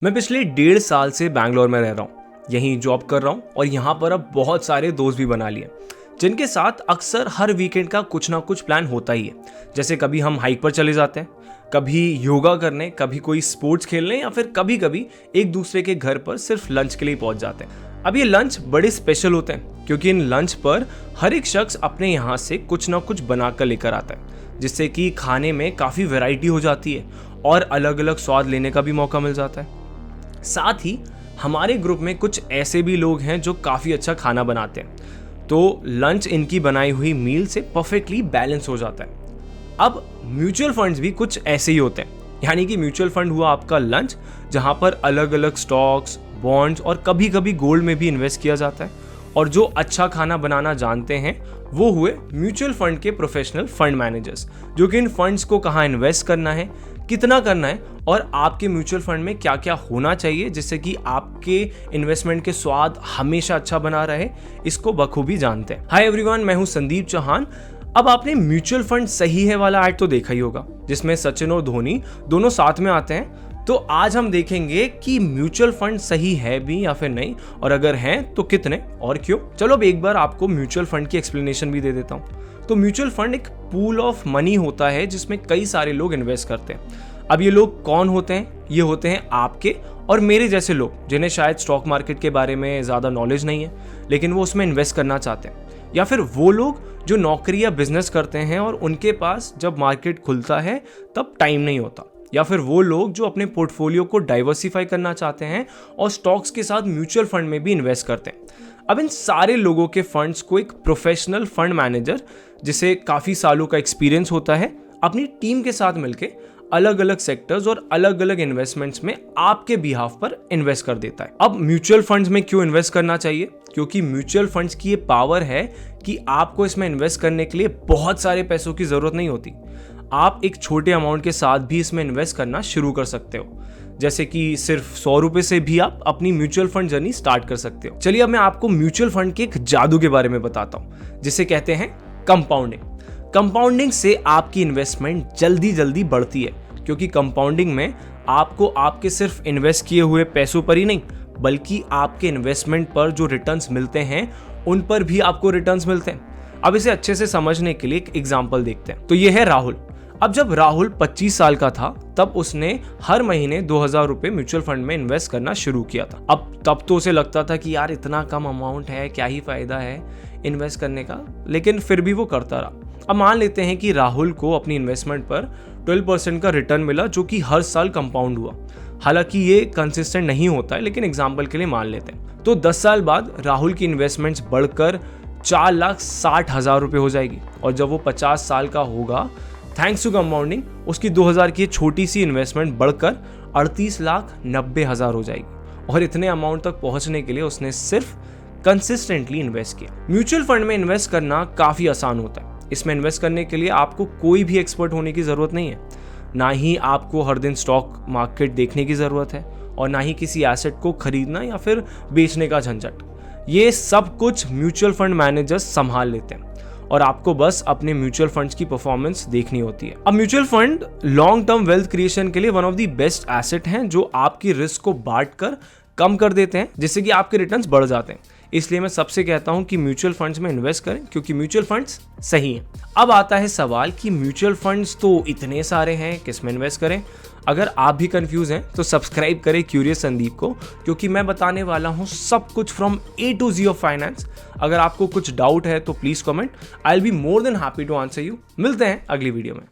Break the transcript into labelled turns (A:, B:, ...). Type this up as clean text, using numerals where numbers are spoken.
A: मैं पिछले 1.5 साल से बैंगलोर में रह रहा हूँ, यहीं जॉब कर रहा हूँ और यहाँ पर अब बहुत सारे दोस्त भी बना लिए जिनके साथ अक्सर हर वीकेंड का कुछ ना कुछ प्लान होता ही है। जैसे कभी हम हाइक पर चले जाते हैं, कभी योगा करने, कभी कोई स्पोर्ट्स खेलने या फिर कभी कभी एक दूसरे के घर पर सिर्फ लंच के लिए पहुंच जाते हैं। अब ये लंच बड़े स्पेशल होते हैं क्योंकि इन लंच पर हर एक शख्स अपने यहाँ से कुछ ना कुछ बना कर लेकर आता है, जिससे कि खाने में काफ़ी वैरायटी हो जाती है और अलग अलग स्वाद लेने का भी मौका मिल जाता है। साथ ही हमारे ग्रुप में कुछ ऐसे भी लोग हैं जो काफ़ी अच्छा खाना बनाते हैं, तो लंच इनकी बनाई हुई मील से परफेक्टली बैलेंस हो जाता है। अब म्यूचुअल फंड्स भी कुछ ऐसे ही होते हैं, यानी कि म्यूचुअल फंड हुआ आपका लंच जहां पर अलग अलग स्टॉक्स, बॉन्ड्स और कभी कभी गोल्ड में भी इन्वेस्ट किया जाता है। और जो अच्छा खाना बनाना जानते हैं वो हुए म्यूचुअल फंड के प्रोफेशनल फंड मैनेजर्स, जो कि इन फंड्स को कहाँ इन्वेस्ट करना है, कितना करना है और आपके म्यूचुअल फंड में क्या क्या होना चाहिए जिससे कि आपके इन्वेस्टमेंट के स्वाद हमेशा अच्छा बना रहे, इसको बखूबी जानते हैं। हाय एवरीवन, मैं हूं संदीप चौहान। अब आपने म्यूचुअल फंड सही है वाला ऐड तो देखा ही होगा जिसमें सचिन और धोनी दोनों साथ में आते हैं। तो आज हम देखेंगे कि म्यूचुअल फंड सही है भी या फिर नहीं, और अगर हैं तो कितने और क्यों। चलो अब एक बार आपको म्यूचुअल फंड की एक्सप्लेनेशन भी दे देता हूँ। तो म्यूचुअल फंड एक पूल ऑफ मनी होता है जिसमें कई सारे लोग इन्वेस्ट करते हैं। अब ये लोग कौन होते हैं? ये होते हैं आपके और मेरे जैसे लोग जिन्हें शायद स्टॉक मार्केट के बारे में ज़्यादा नॉलेज नहीं है लेकिन वो उसमें इन्वेस्ट करना चाहते हैं, या फिर वो लोग जो नौकरी या बिजनेस करते हैं और उनके पास जब मार्केट खुलता है तब टाइम नहीं होता, या फिर वो लोग जो अपने पोर्टफोलियो को डाइवर्सिफाई करना चाहते हैं और स्टॉक्स के साथ म्यूचुअल फंड में भी इन्वेस्ट करते हैं। अब इन सारे लोगों के फंड्स को एक प्रोफेशनल फंड मैनेजर जिसे काफ़ी सालों का एक्सपीरियंस होता है अपनी टीम के साथ मिलकर अलग अलग सेक्टर्स और अलग अलग इन्वेस्टमेंट्स में आपके बिहाफ पर इन्वेस्ट कर देता है। अब म्यूचुअल फंड्स में क्यों इन्वेस्ट करना चाहिए? क्योंकि म्यूचुअल फंड्स की ये पावर है कि आपको इसमें इन्वेस्ट करने के लिए बहुत सारे पैसों की ज़रूरत नहीं होती। आप एक छोटे अमाउंट के साथ भी इसमें इन्वेस्ट करना शुरू कर सकते हो, जैसे कि सिर्फ 100 रुपए से भी आप अपनी म्यूचुअल फंड जर्नी स्टार्ट कर सकते हो। चलिए अब मैं आपको म्यूचुअल फंड के एक जादू के बारे में बताता हूँ जिसे कहते हैं कंपाउंडिंग। कंपाउंडिंग से आपकी इन्वेस्टमेंट जल्दी जल्दी बढ़ती है, क्योंकि कंपाउंडिंग में आपको आपके सिर्फ इन्वेस्ट किए हुए पैसों पर ही नहीं बल्कि आपके इन्वेस्टमेंट पर जो रिटर्न्स मिलते हैं उन पर भी आपको रिटर्न्स मिलते हैं। अब इसे अच्छे से समझने के लिए एक एग्जांपल देखते हैं। तो ये है राहुल। अब जब राहुल 25 साल का था तब उसने हर महीने 2000 रुपये म्यूचुअल फंड में इन्वेस्ट करना शुरू किया था। अब तब तो उसे लगता था कि यार इतना कम अमाउंट है, क्या ही फायदा है इन्वेस्ट करने का, लेकिन फिर भी वो करता रहा। अब मान लेते हैं कि राहुल को अपनी इन्वेस्टमेंट पर 12% का रिटर्न मिला, जो कि हर साल कंपाउंड हुआ। हालांकि ये कंसिस्टेंट नहीं होता है, लेकिन एग्जाम्पल के लिए मान लेते हैं। तो 10 साल बाद राहुल की इन्वेस्टमेंट्स बढ़कर 4,60,000 रुपये हो जाएगी, और जब वो 50 साल का होगा, थैंक्स टू कंपाउंडिंग उसकी 2000 की छोटी सी इन्वेस्टमेंट बढ़कर 38,90,000 हो जाएगी। और इतने अमाउंट तक पहुंचने के लिए उसने सिर्फ कंसिस्टेंटली इन्वेस्ट किया। म्यूचुअल फंड में इन्वेस्ट करना काफ़ी आसान होता है। इसमें इन्वेस्ट करने के लिए आपको कोई भी एक्सपर्ट होने की ज़रूरत नहीं है, ना ही आपको हर दिन स्टॉक मार्केट देखने की ज़रूरत है, और ना ही किसी एसेट को खरीदना या फिर बेचने का झंझट। ये सब कुछ म्यूचुअल फंड मैनेजर्स संभाल लेते हैं और आपको बस अपने म्यूचुअल फंड्स की परफॉर्मेंस देखनी होती है। अब mutual fund long term wealth creation के लिए one of the best asset हैं जो आपकी रिस्क को बांट कर कम कर देते हैं, जिससे कि आपके रिटर्न्स बढ़ जाते हैं। इसलिए मैं सबसे कहता हूं कि म्यूचुअल फंड्स में इन्वेस्ट करें, क्योंकि म्यूचुअल फंड्स सही हैं। अब आता है सवाल कि म्यूचुअल फंड्स तो इतने सारे हैं, किस में इन्वेस्ट करें? अगर आप भी कंफ्यूज हैं तो सब्सक्राइब करें क्यूरियस संदीप को, क्योंकि मैं बताने वाला हूं सब कुछ from A to Z of finance. अगर आपको कुछ डाउट है तो please comment, I will be more than happy to answer you. मिलते हैं अगली वीडियो में।